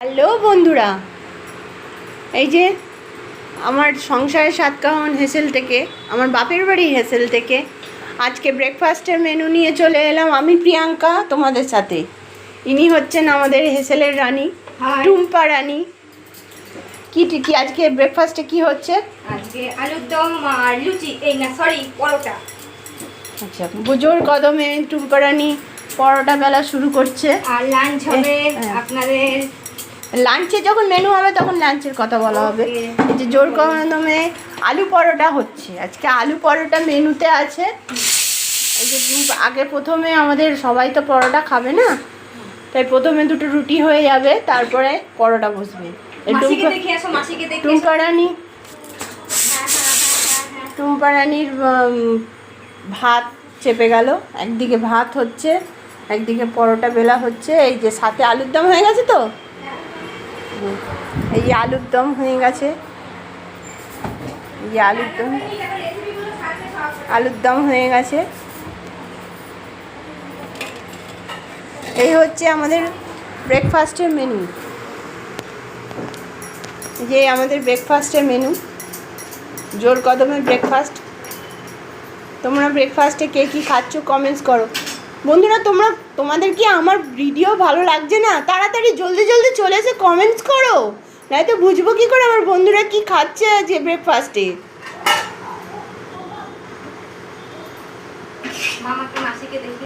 Hello বন্ধুরা, এই যে আমার সংসারের সাতকাহন হেসেল থেকে, আমার বাপের বাড়ি হেসেল থেকে আজকে ব্রেকফাস্টের মেনু নিয়ে চলে এলাম আমি প্রিয়াঙ্কা তোমাদের সাথে। ইনি হচ্ছেন আমাদের হেসেলের রানী, টুম্পা রানী। কি আজকে ব্রেকফাস্টে কি হচ্ছে? আজকে আলুর দম আর লুচি, পরোটা। আচ্ছা, বুজোর কদমে টুম্পা রানী পরোটা বেলা শুরু করছে। আর লাঞ্চ হবে আপনাদের। লাঞ্চে যখন মেনু হবে তখন লাঞ্চের কথা বলা হবে। এই যে জোর কদমে আলু পরোটা হচ্ছে, আজকে আলু পরোটা মেনুতে আছে। এই যে আগে প্রথমে আমাদের সবাই তো পরোটা খাবে না, তাই প্রথমে দুটো রুটি হয়ে যাবে, তারপরে পরোটা বসবে। টুম্পা রানীর ভাত চেপে গেল, একদিকে ভাত হচ্ছে, একদিকে পরোটা বেলা হচ্ছে। এই যে সাথে আলুর দম হয়ে গেছে, তো এই যে আলুর দম হয়ে গেছে, এই যে আলুর দম হয়ে গেছে। এই হচ্ছে আমাদের ব্রেকফাস্টের মেনু। যে আমাদের ব্রেকফাস্টের মেনু, জোর কদমের ব্রেকফাস্ট। তোমরা ব্রেকফাস্টে কে কী খাচ্ছ কমেন্টস করো বন্ধুরা। তোমাদের কি আমার ভিডিও ভালো লাগছে না? তাড়াতাড়ি জলদি জলদি চলে এসে কমেন্টস করো, নয়তো বুঝবো কী করে আমার বন্ধুরা কি খাচ্ছে আজকে ব্রেকফাস্টে। মামাকে মাসিকে দেখি।